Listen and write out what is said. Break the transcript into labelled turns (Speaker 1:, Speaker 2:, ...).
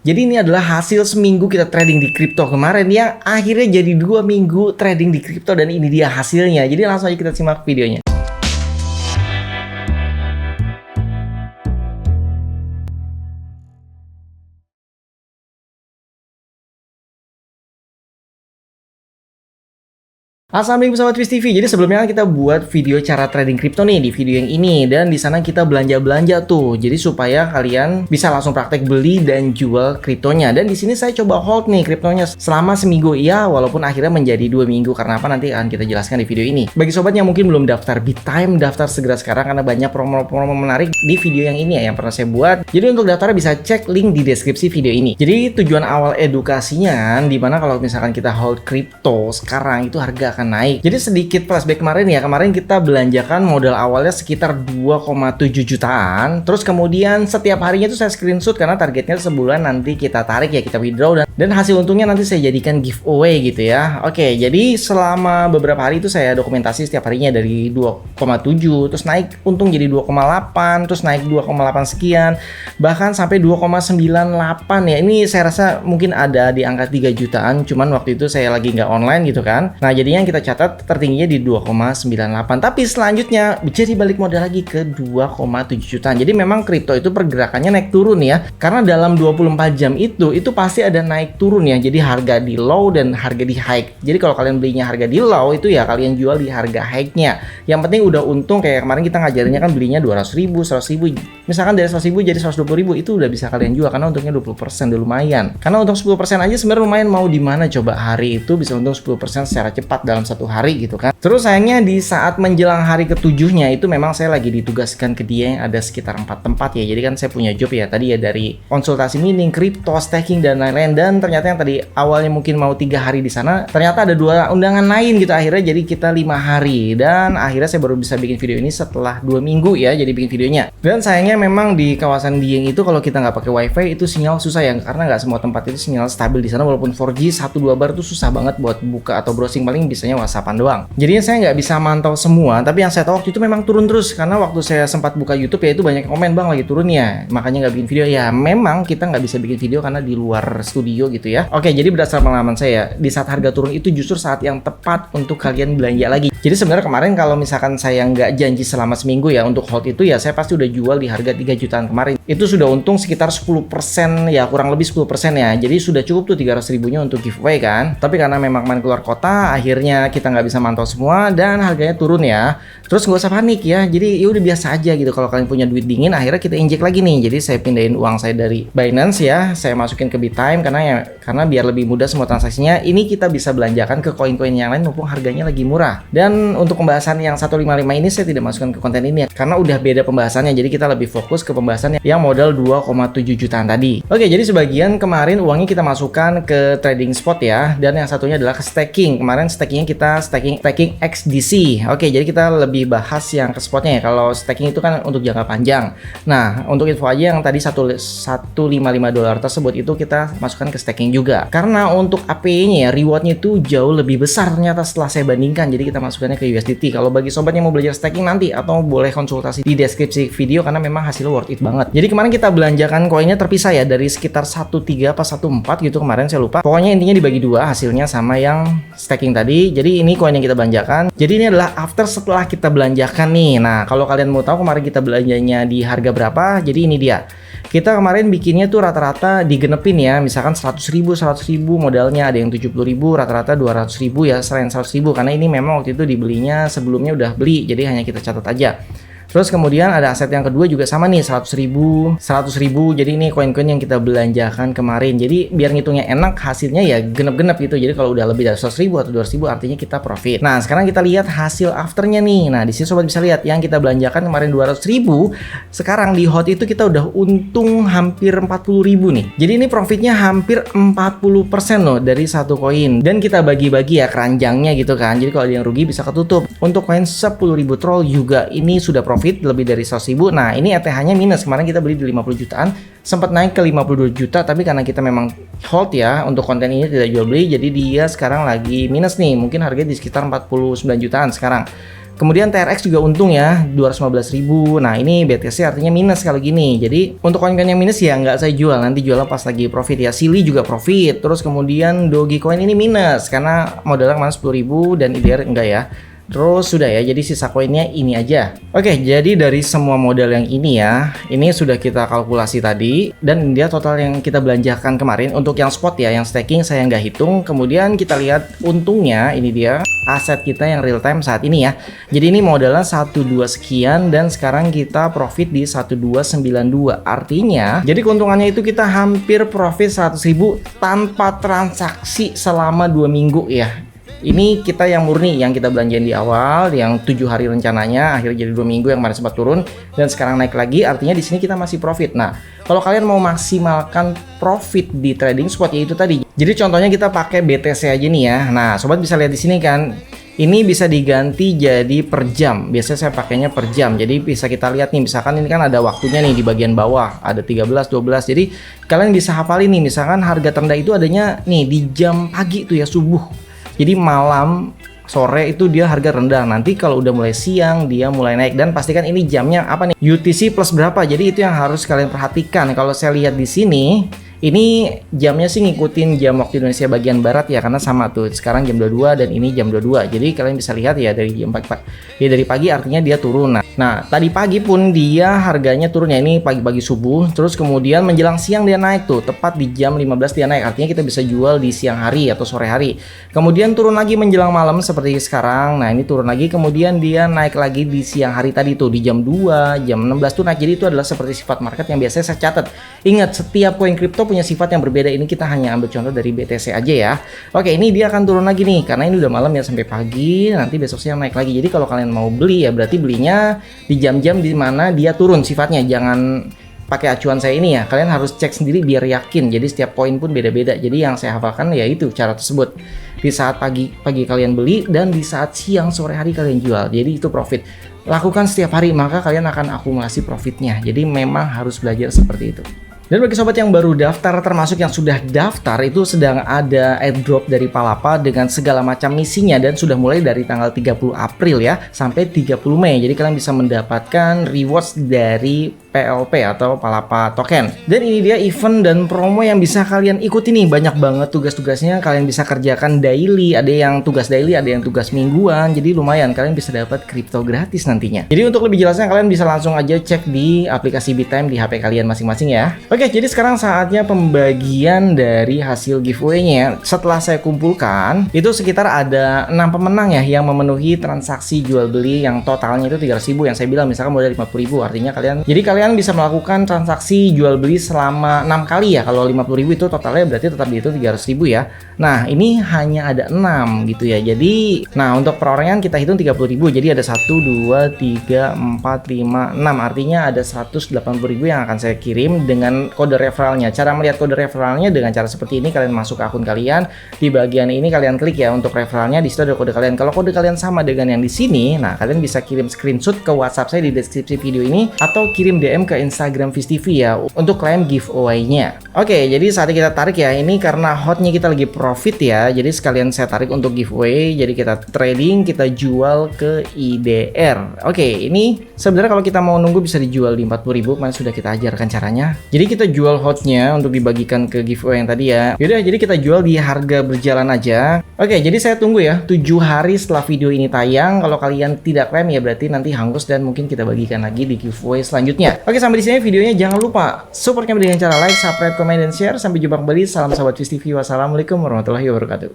Speaker 1: Jadi ini adalah hasil seminggu kita trading di kripto kemarin yang akhirnya jadi 2 minggu trading di kripto, dan ini dia hasilnya. Jadi langsung aja kita simak videonya. Assalamualaikum sahabat Twist TV. Jadi sebelumnya kita buat video cara trading kripto nih di video yang ini, dan di sana kita belanja tuh. Jadi supaya kalian bisa langsung praktek beli dan jual kriptonya. Dan di sini saya coba hold nih kriptonya selama seminggu ya, walaupun akhirnya menjadi 2 minggu. Karena apa, nanti akan kita jelaskan di video ini. Bagi sobat yang mungkin belum daftar BitTime, daftar segera sekarang karena banyak promo-promo menarik di video yang ini ya, yang pernah saya buat. Jadi untuk daftar bisa cek link di deskripsi video ini. Jadi tujuan awal edukasinya dimana kalau misalkan kita hold kripto sekarang itu harga akan naik. Jadi sedikit flashback kemarin ya. Kemarin kita belanjakan modal awalnya sekitar 2,7 jutaan. Terus kemudian setiap harinya itu saya screenshot karena targetnya sebulan nanti kita tarik ya, kita withdraw, dan hasil untungnya nanti saya jadikan giveaway gitu ya. Oke, jadi selama beberapa hari itu saya dokumentasi setiap harinya dari 2,7 terus naik untung jadi 2,8, terus naik 2,8 sekian, bahkan sampai 2,98 ya. Ini saya rasa mungkin ada di angka 3 jutaan, cuman waktu itu saya lagi nggak online gitu kan. Nah, jadinya kita catat tertingginya di 2,98, tapi selanjutnya jadi balik modal lagi ke 2,7 jutaan. Jadi memang kripto itu pergerakannya naik turun ya, karena dalam 24 jam itu pasti ada naik turun ya. Jadi harga di low dan harga di high. Jadi kalau kalian belinya harga di low itu ya kalian jual di harga high-nya. Yang penting udah untung. Kayak kemarin kita ngajarinnya kan belinya 200.000, 100.000, misalkan dari 100.000 jadi 120.000, itu udah bisa kalian jual karena untungnya 20%, udah lumayan. Karena untung 10% aja sebenarnya lumayan, mau di mana coba hari itu bisa untung 10% secara cepat dalam satu hari gitu kan. Terus sayangnya di saat menjelang hari ketujuhnya itu memang saya lagi ditugaskan ke dia yang ada sekitar 4 tempat ya. Jadi kan saya punya job ya tadi ya, dari konsultasi mining, kripto, staking dan lain-lain. Dan ternyata yang tadi awalnya mungkin mau 3 hari di sana, ternyata ada 2 undangan lain gitu. Akhirnya jadi kita 5 hari, dan akhirnya saya baru bisa bikin video ini setelah 2 minggu ya jadi bikin videonya. Dan sayangnya memang di kawasan Dieng itu kalau kita nggak pakai wifi itu sinyal susah ya, karena nggak semua tempat itu sinyal stabil di sana. Walaupun 4G 1-2 bar itu susah banget buat buka atau browsing, paling bisanya WhatsAppan doang. Jadinya saya nggak bisa mantau semua, tapi yang saya tahu waktu itu memang turun terus. Karena waktu saya sempat buka YouTube ya itu banyak komen, bang lagi turun ya, makanya nggak bikin video. Ya memang kita nggak bisa bikin video karena di luar studio gitu ya. Oke, jadi berdasarkan pengalaman saya, di saat harga turun itu justru saat yang tepat untuk kalian belanja lagi. Jadi sebenarnya kemarin kalau misalkan saya nggak janji selama seminggu ya untuk hold itu ya, saya pasti udah jual di harga 3 jutaan kemarin. Itu sudah untung sekitar 10% ya, kurang lebih 10% ya. Jadi sudah cukup tuh 300 ribunya untuk giveaway kan. Tapi karena memang kemarin keluar kota, akhirnya kita nggak bisa mantau semua dan harganya turun ya. Terus nggak usah panik ya. Jadi ya udah biasa aja gitu. Kalau kalian punya duit dingin, akhirnya kita injek lagi nih. Jadi saya pindahin uang saya dari Binance ya, saya masukin ke BitTime karena biar lebih mudah semua transaksinya. Ini kita bisa belanjakan ke koin-koin yang lain mumpung harganya lagi murah. Dan untuk pembahasan yang 155 ini saya tidak masukkan ke konten ini ya, karena udah beda pembahasannya. Jadi kita lebih fokus ke pembahasan yang modal 2,7 jutaan tadi. Oke, jadi sebagian kemarin uangnya kita masukkan ke trading spot ya, dan yang satunya adalah ke staking. Kemarin stakingnya kita staking XDC. Oke, jadi kita lebih bahas yang ke spotnya ya. Kalau staking itu kan untuk jangka panjang. Nah, untuk info aja yang tadi 155 dolar tersebut itu kita masukkan ke staking juga. Karena untuk APY-nya ya, rewardnya itu jauh lebih besar ternyata setelah saya bandingkan. Jadi kita masukkannya ke USDT. Kalau bagi sobat yang mau belajar staking nanti, atau boleh konsultasi di deskripsi video karena memang hasilnya worth it banget. Jadi kemarin kita belanjakan koinnya terpisah ya, dari sekitar 1.3 apa 1.4 gitu kemarin saya lupa. Pokoknya intinya dibagi 2 hasilnya sama yang staking tadi. Jadi ini koin yang kita belanjakan. Jadi ini adalah after setelah kita belanjakan nih. Nah, kalau kalian mau tahu kemarin kita belanjanya di harga berapa, jadi ini dia. Kita kemarin bikinnya tuh rata-rata digenepin ya, misalkan 100.000 modalnya, ada yang 70.000, rata-rata 200.000 ya, selain 100.000 karena ini memang waktu itu dibelinya sebelumnya udah beli, jadi hanya kita catat aja. Terus kemudian ada aset yang kedua juga sama nih, 100.000. Jadi ini koin-koin yang kita belanjakan kemarin. Jadi biar ngitungnya enak, hasilnya ya genep-genep gitu. Jadi kalau udah lebih dari 100.000 atau 200.000 artinya kita profit. Nah, sekarang kita lihat hasil afternya nih. Nah, di sini sobat bisa lihat yang kita belanjakan kemarin 200.000, sekarang di hot itu kita udah untung hampir 40.000 nih. Jadi ini profitnya hampir 40% loh dari satu koin. Dan kita bagi-bagi ya keranjangnya gitu kan. Jadi kalau ada yang rugi bisa ketutup. Untuk koin 10.000 troll juga ini sudah profit lebih dari 100.000. Nah, ini ETH-nya minus. Kemarin kita beli di 50 jutaan, sempat naik ke 52 juta, tapi karena kita memang hold ya untuk konten ini tidak jual beli, jadi dia sekarang lagi minus nih. Mungkin harganya di sekitar 49 jutaan sekarang. Kemudian TRX juga untung ya 215.000. Nah ini BTC artinya minus kalau gini. Jadi untuk koin-koin yang minus ya nggak saya jual, nanti jualnya pas lagi profit ya. Silly juga profit. Terus kemudian Dogecoin ini minus karena modalnya kemarin 10.000 dan IDR enggak ya. Terus sudah ya, jadi sisa koinnya ini aja. Oke, jadi dari semua modal yang ini ya, ini sudah kita kalkulasi tadi. Dan dia total yang kita belanjakan kemarin. Untuk yang spot ya, yang staking saya nggak hitung. Kemudian kita lihat untungnya, ini dia aset kita yang real time saat ini ya. Jadi ini modalnya 12 sekian dan sekarang kita profit di 1292. Artinya, jadi keuntungannya itu kita hampir profit 100.000 tanpa transaksi selama 2 minggu ya. Ini kita yang murni, yang kita belanjain di awal, yang 7 hari rencananya, akhirnya jadi 2 minggu yang kemarin sempat turun dan sekarang naik lagi. Artinya di sini kita masih profit. Nah, kalau kalian mau maksimalkan profit di trading spot ya itu tadi. Jadi contohnya kita pakai BTC aja nih ya. Nah, sobat bisa lihat di sini kan. Ini bisa diganti jadi per jam. Biasanya saya pakainya per jam. Jadi bisa kita lihat nih, misalkan ini kan ada waktunya nih di bagian bawah, ada 13, 12. Jadi kalian bisa hafalin nih, misalkan harga terendah itu adanya nih di jam pagi tuh ya, subuh. Jadi malam, sore itu dia harga rendah. Nanti kalau udah mulai siang dia mulai naik. Dan pastikan ini jamnya apa nih? UTC plus berapa. Jadi itu yang harus kalian perhatikan. Kalau saya lihat di sini, ini jamnya sih ngikutin jam waktu Indonesia bagian barat ya, karena sama tuh. Sekarang jam 22 dan ini jam 22. Jadi kalian bisa lihat ya dari jam pagi. Ya dari pagi artinya dia turun. Nah, tadi pagi pun dia harganya turun ya, ini pagi-pagi subuh. Terus kemudian menjelang siang dia naik tuh, tepat di jam 15 dia naik. Artinya kita bisa jual di siang hari atau sore hari. Kemudian turun lagi menjelang malam seperti sekarang. Nah, ini turun lagi, kemudian dia naik lagi di siang hari tadi tuh, di jam 2, jam 16 tuh naik. Jadi itu adalah seperti sifat market yang biasanya saya catat. Ingat, setiap koin kripto punya sifat yang berbeda. Ini kita hanya ambil contoh dari BTC aja ya. Oke, ini dia akan turun lagi nih, karena ini udah malam ya sampai pagi. Nanti besok siang naik lagi. Jadi kalau kalian mau beli ya berarti belinya di jam-jam di mana dia turun sifatnya. Jangan pakai acuan saya ini ya. Kalian harus cek sendiri biar yakin. Jadi setiap koin pun beda-beda. Jadi yang saya hafalkan ya itu cara tersebut. Di saat pagi kalian beli dan di saat siang sore hari kalian jual. Jadi itu profit. Lakukan setiap hari maka kalian akan akumulasi profitnya. Jadi memang harus belajar seperti itu. Dan bagi sobat yang baru daftar, termasuk yang sudah daftar, itu sedang ada airdrop dari Palapa dengan segala macam misinya dan sudah mulai dari tanggal 30 April ya sampai 30 Mei. Jadi kalian bisa mendapatkan rewards dari PLP atau Palapa Token. Dan ini dia event dan promo yang bisa kalian ikuti nih. Banyak banget tugas-tugasnya, kalian bisa kerjakan daily, ada yang tugas daily, ada yang tugas mingguan. Jadi lumayan, kalian bisa dapat kripto gratis nantinya. Jadi untuk lebih jelasnya kalian bisa langsung aja cek di aplikasi BitTime di HP kalian masing-masing ya. Oke, jadi sekarang saatnya pembagian dari hasil giveaway-nya. Setelah saya kumpulkan, itu sekitar ada 6 pemenang ya yang memenuhi transaksi jual beli yang totalnya itu 300.000 yang saya bilang, misalkan modal 50.000. Artinya kalian bisa melakukan transaksi jual beli selama 6 kali ya. Kalau 50.000 itu totalnya berarti tetap dihitung 300.000 ya. Nah, ini hanya ada 6 gitu ya. Jadi, nah untuk perorangan kita hitung 30.000. Jadi ada 1, 2, 3, 4, 5, 6. Artinya ada 180.000 yang akan saya kirim dengan kode referralnya. Cara melihat kode referralnya dengan cara seperti ini, kalian masuk ke akun kalian, di bagian ini kalian klik ya untuk referralnya, di situ ada kode kalian. Kalau kode kalian sama dengan yang di sini, nah kalian bisa kirim screenshot ke WhatsApp saya di deskripsi video ini atau kirim DM ke Instagram VisTV ya untuk klaim giveaway-nya. Oke, jadi saatnya kita tarik ya. Ini karena hotnya kita lagi profit ya, jadi sekalian saya tarik untuk giveaway. Jadi kita trading, kita jual ke IDR. Oke, ini sebenarnya kalau kita mau nunggu bisa dijual di 40.000, kemarin sudah kita ajarkan caranya. Jadi kita jual hotnya untuk dibagikan ke giveaway yang tadi ya. Yaudah, jadi kita jual di harga berjalan aja. Oke, jadi saya tunggu ya 7 hari setelah video ini tayang. Kalau kalian tidak klaim ya berarti nanti hangus dan mungkin kita bagikan lagi di giveaway selanjutnya. Oke, sampai di sini videonya. Jangan lupa support kami dengan cara like, subscribe, komen, dan share. Sampai jumpa kembali. Salam sahabat VisTV. Wassalamualaikum warahmatullahi wabarakatuh.